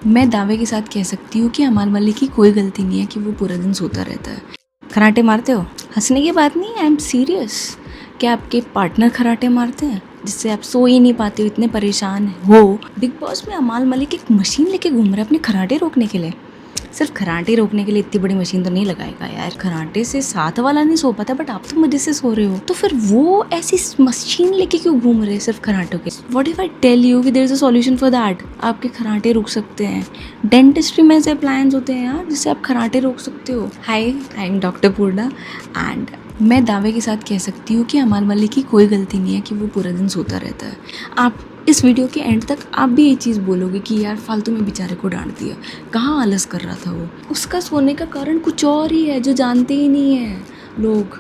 मैं दावे के साथ कह सकती हूँ कि अमाल मलिक की कोई गलती नहीं है कि वो पूरा दिन सोता रहता है। खराटे मारते हो? हंसने की बात नहीं है, आई एम सीरियस। क्या आपके पार्टनर खराटे मारते हैं जिससे आप सो ही नहीं पाते हो, इतने परेशान हो? बिग बॉस में अमाल मलिक एक मशीन लेके घूम रहा है अपने खराटे रोकने के लिए। सिर्फ खराटे रोकने के लिए इतनी बड़ी मशीन तो नहीं लगाएगा यार। खराटे से साथ वाला नहीं सो पाता, बट आप तो मजे से सो रहे हो, तो फिर वो ऐसी मशीन लेके क्यों घूम रहे हैं सिर्फ खराटों के? What if I tell you कि there is a solution for that? आपके खराटे रुक सकते हैं। डेंटिस्ट्री में ऐसे अप्लायंस होते हैं यार जिससे आप खराटे रोक सकते हो। Hi, I am doctor Purna and मैं दावे के साथ कह सकती हूँ कि अमाल मलिक की कोई गलती नहीं है कि वो पूरा दिन सोता रहता है। आप इस वीडियो के एंड तक आप भी ये चीज़ बोलोगे कि यार फालतू में बेचारे को डांट दिया, कहाँ आलस कर रहा था वो। उसका सोने का कारण कुछ और ही है जो जानते ही नहीं है लोग।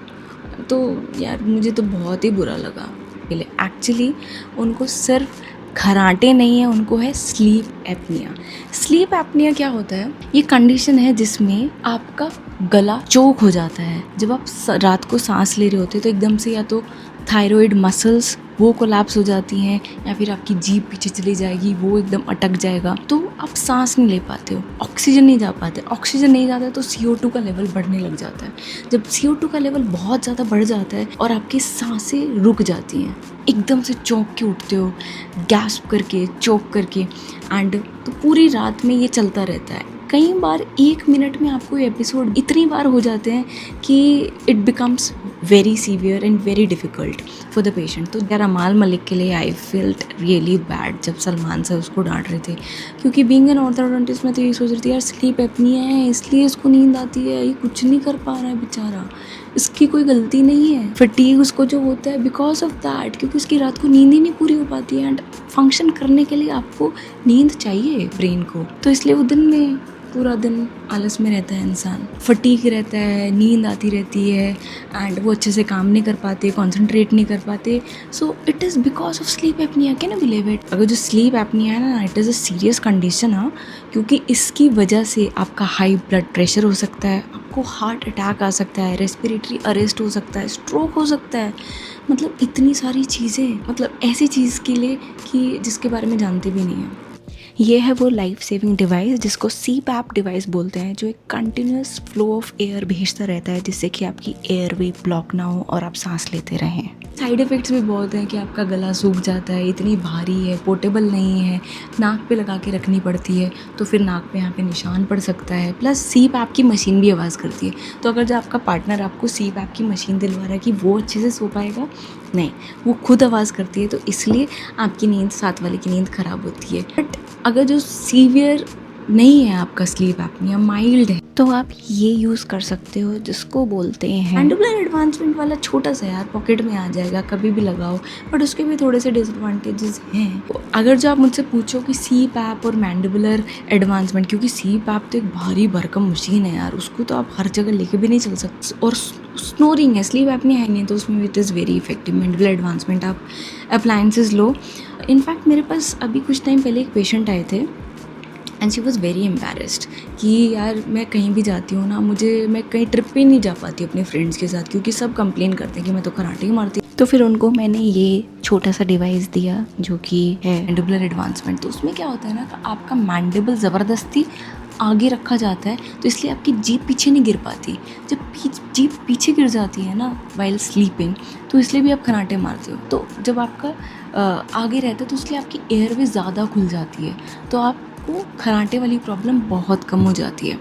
तो यार मुझे तो बहुत ही बुरा लगा। पहले एक्चुअली उनको सिर्फ खराटे नहीं है, उनको है स्लीप एपनिया। स्लीप एपनिया क्या होता है? ये कंडीशन है जिसमें आपका गला चोक हो जाता है। जब आप रात को सांस ले रहे होते हैं तो एकदम से या तो थायराइड मसल्स वो कोलैप्स हो जाती हैं, या फिर आपकी जीभ पीछे चली जाएगी, वो एकदम अटक जाएगा, तो आप सांस नहीं ले पाते हो, ऑक्सीजन नहीं जा पाते। ऑक्सीजन नहीं जाता है तो CO2 का लेवल बढ़ने लग जाता है। जब CO2 का लेवल बहुत ज़्यादा बढ़ जाता है और आपकी सांसें रुक जाती हैं, एकदम से चौंक के उठते हो, गैस्प करके, चौक करके, एंड तो पूरी रात में ये चलता रहता है। कई बार 1 मिनट में आपको एपिसोड इतनी बार हो जाते हैं कि it becomes very severe and very difficult for the patient. तो यार अमाल मलिक के लिए आई फील्ट रियली बैड जब सलमान सर उसको डांट रहे थे, क्योंकि बीइंग एन ऑर्थोडोंटिस्ट मैं तो ये सोच रही थी यार स्लीप एपनिया है इसलिए इसको नींद आती है, ये कुछ नहीं कर पा रहा है बेचारा, इसकी कोई गलती नहीं है। फटीग उसको जो होता है बिकॉज ऑफ दैट, क्योंकि उसकी रात को नींद ही नहीं पूरी हो पाती है, एंड फंक्शन करने के लिए आपको नींद चाहिए ब्रेन को, तो इसलिए वो दिन में पूरा दिन आलस में रहता है इंसान, फटीग रहता है, नींद आती रहती है, एंड वो अच्छे से काम नहीं कर पाते, कंसंट्रेट नहीं कर पाते। So it is because of sleep apnoea. Can you believe it? अगर जो स्लीप एपनिया है ना, it is a serious condition हाँ, क्योंकि इसकी वजह से आपका हाई ब्लड प्रेशर हो सकता है, आपको हार्ट अटैक आ सकता है, रेस्पिरेटरी अरेस्ट हो सकता है, स्ट्रोक हो सकता है, मतलब इतनी सारी चीज़ें, मतलब ऐसी चीज़ के लिए कि जिसके बारे में जानते भी नहीं हैं। ये है वो लाइफ सेविंग डिवाइस जिसको CPAP डिवाइस बोलते हैं, जो एक कंटिन्यूस फ्लो ऑफ एयर भेजता रहता है जिससे कि आपकी एयरवे ब्लॉक ना हो और आप सांस लेते रहें। साइड इफ़ेक्ट्स भी बहुत हैं कि आपका गला सूख जाता है, इतनी भारी है, पोर्टेबल नहीं है, नाक पे लगा के रखनी पड़ती है, तो फिर नाक पे यहाँ पे निशान पड़ सकता है, प्लस CPAP की मशीन भी आवाज़ करती है। तो अगर जो आपका पार्टनर आपको CPAP की मशीन दिलवा रहा है कि वो अच्छे से सो पाएगा, नहीं, वो खुद आवाज़ करती है, तो इसलिए आपकी नींद, साथ वाले की नींद ख़राब होती है। बट अगर जो सीवियर नहीं है आपका स्लीप एपनिया, माइल्ड है, तो आप ये यूज़ कर सकते हो जिसको बोलते हैं मैंडिबुलर एडवांसमेंट वाला। छोटा सा यार, पॉकेट में आ जाएगा, कभी भी लगाओ, बट उसके भी थोड़े से डिसएडवांटेजेस हैं। अगर जो आप मुझसे पूछो कि CPAP और मैंडिबुलर एडवांसमेंट, क्योंकि CPAP तो एक भारी भरकम मशीन है यार, उसको तो आप हर जगह लेके भी नहीं चल सकते, और स्नोरिंग है, स्लीप एपनिया है नहीं, तो उसमें it is very effective. Mandibular advancement आप अप्लायंसेस लो। इनफैक्ट मेरे पास अभी कुछ टाइम पहले एक पेशेंट आए थे and she was very embarrassed कि यार मैं कहीं भी जाती हूँ ना, मैं कहीं ट्रिप पे नहीं जा पाती अपने फ्रेंड्स के साथ, क्योंकि सब कंप्लेन करते हैं कि मैं तो कराटे ही मारती। तो फिर उनको मैंने ये छोटा सा डिवाइस दिया जो कि है मैंडिबुलर एडवांसमेंट। तो उसमें क्या होता है ना कि आपका मैंडिबल ज़बरदस्ती आगे रखा जाता है, तो इसलिए आपकी जीभ पीछे नहीं गिर पाती। जब जीभ पीछे गिर जाती है ना वाइल स्लीपिंग, तो इसलिए भी आप खराटे मारते हो। तो जब आपका आगे रहता है तो इसलिए आपकी एयरवे ज़्यादा खुल जाती है, तो आपको खराटे वाली प्रॉब्लम बहुत कम हो जाती है।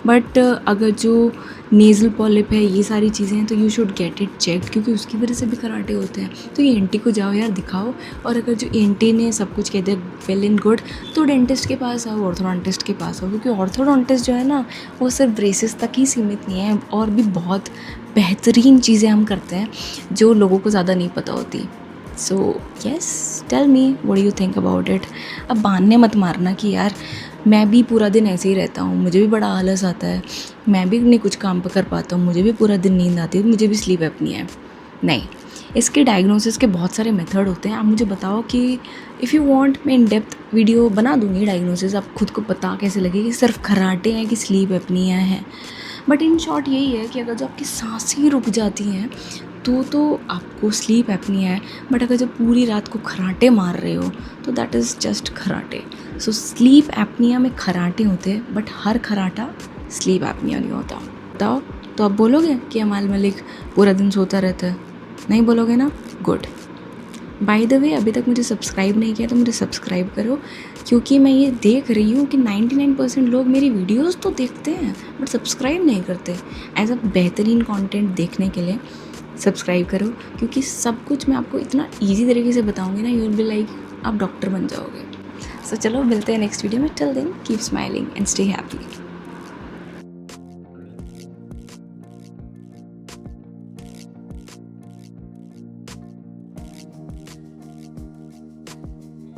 बट अगर जो नेज़ल पॉलिप है, ये सारी चीज़ें हैं, तो you should get it checked, क्योंकि उसकी वजह से भी खराटे होते हैं। तो ENT को जाओ यार, दिखाओ, और अगर जो ENT ने सब कुछ कह दिया वेल एंड गुड, तो डेंटिस्ट के पास आओ, ऑर्थोडोंटिस्ट के पास आओ, क्योंकि ऑर्थोडोंटिस्ट जो है ना, वो सिर्फ ब्रेसेस तक ही सीमित नहीं है, और भी बहुत बेहतरीन चीज़ें हम करते हैं जो लोगों को ज़्यादा नहीं पता होती। So yes, tell me what you think about it. अब बहाने मत मारना कि यार मैं भी पूरा दिन ऐसे ही रहता हूँ, मुझे भी बड़ा आलस आता है, मैं भी नहीं कुछ काम कर पाता हूँ, मुझे भी पूरा दिन नींद आती है, मुझे भी स्लीप एपनिया है। नहीं, इसके डायग्नोसिस के बहुत सारे मेथड होते हैं। आप मुझे बताओ कि इफ़ यू वांट, मैं इन डेप्थ वीडियो बना दूँगी डायग्नोसिस, आप खुद को पता कैसे लगे कि सिर्फ खराटे हैं कि स्लीप एपनिया है। बट इन शॉर्ट यही है कि अगर जो आपकी सांसें रुक जाती हैं तो आपको स्लीप एपनिया है। बट अगर जब पूरी रात को खराटे मार रहे हो तो that is just Kharate. So sleep apnoea में खराटे होते हैं, बट हर खराटा स्लीप एपनिया नहीं होता। बताओ, तो आप बोलोगे कि अमाल मलिक पूरा दिन सोता रहता है? नहीं बोलोगे ना? गुड। बाय द वे, अभी तक मुझे सब्सक्राइब नहीं किया तो मुझे सब्सक्राइब करो, क्योंकि मैं ये देख रही हूँ कि 99% लोग मेरी वीडियोस तो देखते हैं बट सब्सक्राइब नहीं करते। एज अ बेहतरीन कंटेंट देखने के लिए सब्सक्राइब करो, क्योंकि सब कुछ मैं आपको इतना ईजी तरीके से बताऊँगी ना, यू विल बी लाइक आप डॉक्टर बन जाओगे। सो चलो मिलते हैं नेक्स्ट वीडियो में। Till then keep smiling and stay happy.